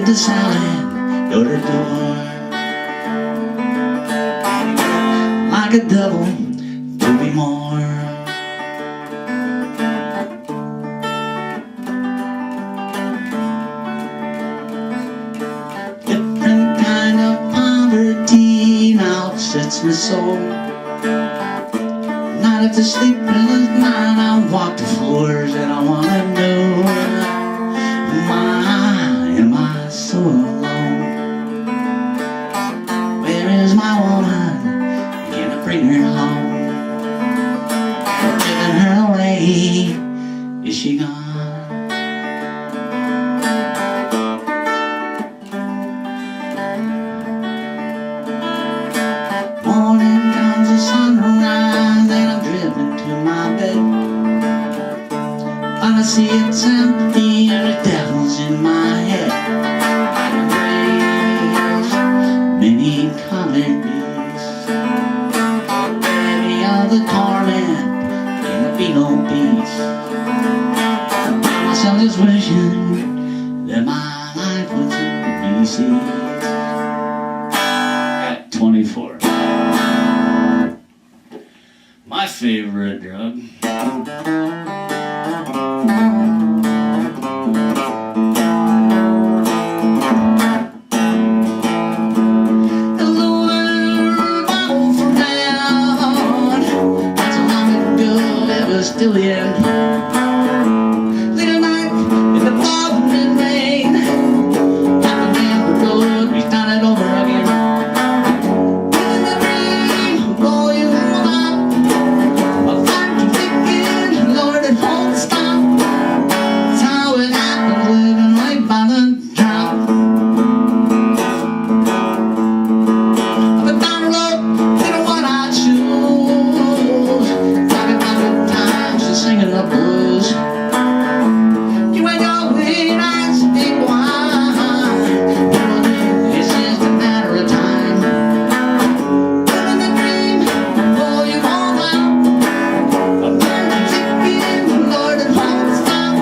to Sally, door to door, like a devil, to be more. Different kind of poverty now upsets my soul. Not if the sleepless night, I walk the floors and I wanna know, why am I so alone? Where is my woman? Can I bring her home? Giving her away, is she gone? Morning comes the sunrise and I'm driven to my bed. I see it's empty and the devil's in my head. Many colored beasts, baby of the torment, and there be no peace. Myself just wishing that my life would soon be seized. At 24. My favorite drug. Still the end. Late at night in the pouring rain, up and down the road, we started over again. In the dream, going up, a fire ticking, Lord, it won't stop. That's how it happened, living right by the drop. Up and down the road, they don't want I choose. Talking about the time singing the blues. You ain't always nice to be wine. It's just a matter of time. Living the dream, oh, you won't out. A burning chicken, Lord, it won't stop.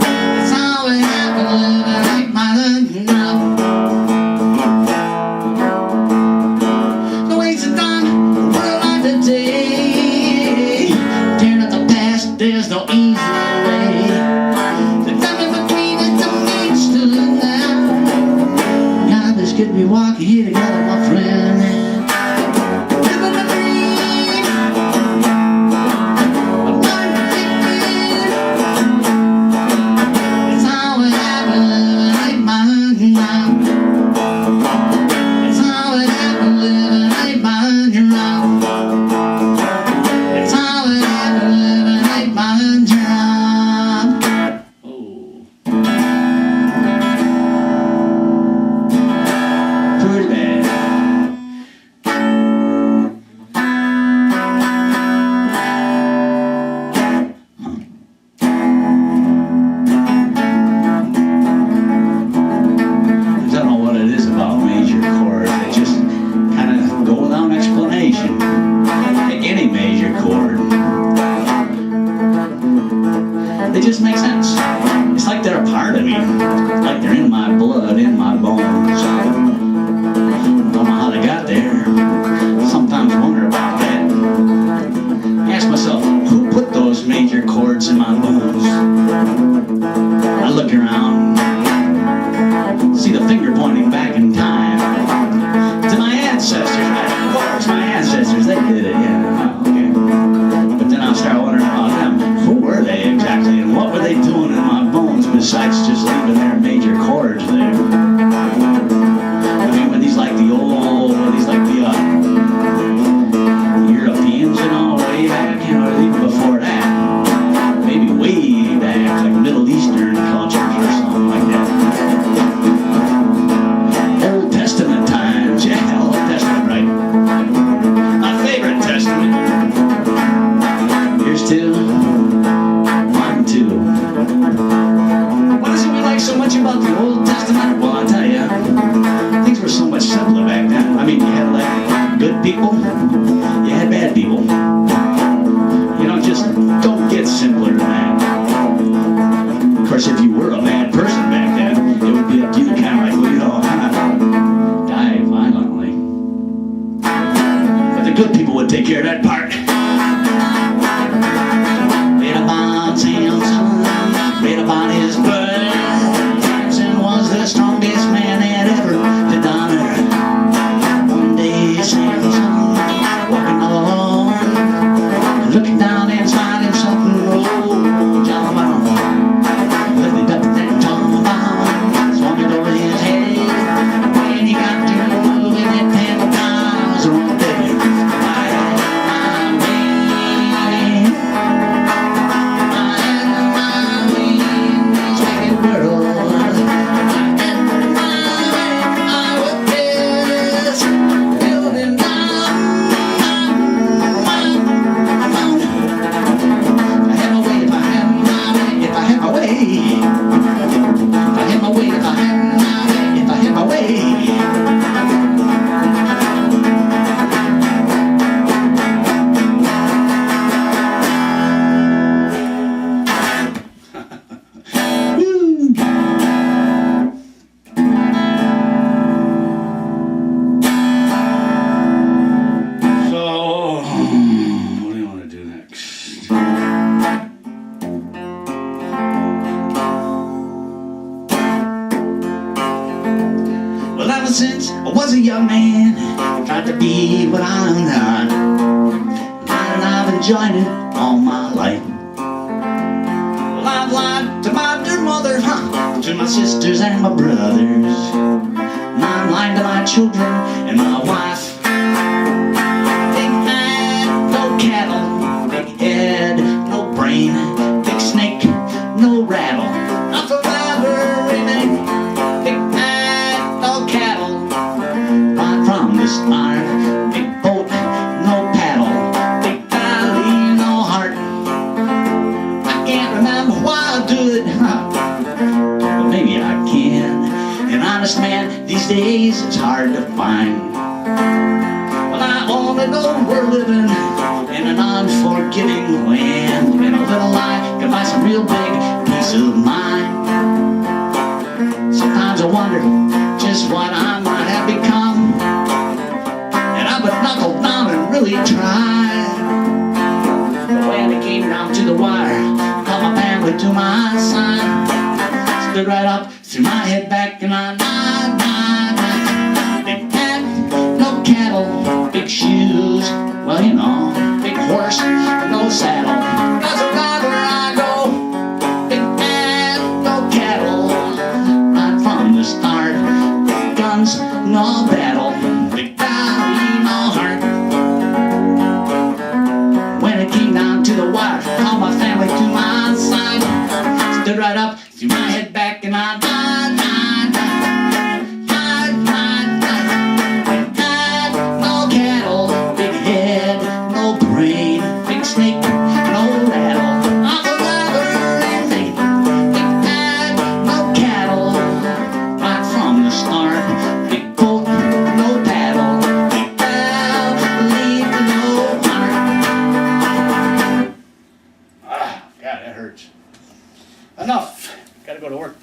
That's how it happened, living right by the drop. No waste of time, what a life today. Tearing up the past, there's no easy way. The time in between is the means to now. God, this could be walking here together, my friend. Living the dream, I'm not thinking. It's how it happened, living right by the drop. It's how it happened, living right by the drop. It's how it happened, living right by the drop. Oh. Pretty bad. I don't know what it is about major chords. They just kind of go without explanation. Like any major chord. They just make sense. It's like they're a part of me. Like they're in my blood, in my bones. Don't know how they got there. Sometimes wonder about that. Ask myself, who put those major chords in my bones? I look around, see the finger pointing back in time to my ancestors. Of course, my ancestors, they did it, yeah. Okay. But then I'll start wondering about them. Who were they exactly, and what were they doing in my bones besides just leaving their major chords there? I mean, were these like the Europeans, you know, way back, you know, or even before that? Maybe way back, like Middle Eastern cultures or something like that. Old Testament times, yeah, Old Testament, right? My favorite Testament. Here's two. 1, 2. What is it we like so much about the Old Testament? Well, I'll tell you, things were so much simpler back then. I mean, you had like good people, you had bad people. You know, just don't get simpler than that. Of course, if you were a bad person back then, it would be up to you to kind of like take care of that part. Read about Samson, read about his birth. Samson was the strongest man that ever lived on earth. One day Samson, walking alone, looking down and finding something old. John Brown lifted up that John Brown, swung it over his head. When he got to moving it 10 times around there. Well, ever since I was a young man, tried to be what I'm not, and I've enjoyed it all my life. Well, I've lied to my dear mother, to my sisters and my brothers, and I'm lying to my children and my wife. Big man, no cattle, big head, no brain, big snake, no rattle. I'll forever remain big man, no cattle. Right from the start, big boat, no paddle, big valley, no heart. I can't remember why I do it, but maybe I can. An honest man these days it's hard to find. Well, I only know we're living in an unforgiving land, and a little lie can buy some real big peace of mind. Sometimes I wonder just what I might have become, and I would knuckle down and really try. But when it came down to the wire, called my family to my side, stood right up, threw my head back, and I died. Big hat, no cattle, big shoes, well, you know, big horse, no saddle. Doesn't matter where I go, big hat, no cattle. Right from the start, big guns, no battle, big valley, no heart. When it came down to the wire, called my family to my side, stood right up, threw my head back, and I died. No cattle, big head, no brain, big snake, no rattle. I'm forever remain big man, no cattle. Right from the start, big boat, no paddle, big valley, no heart. Ah, God, that hurts. Enough. Gotta go to work.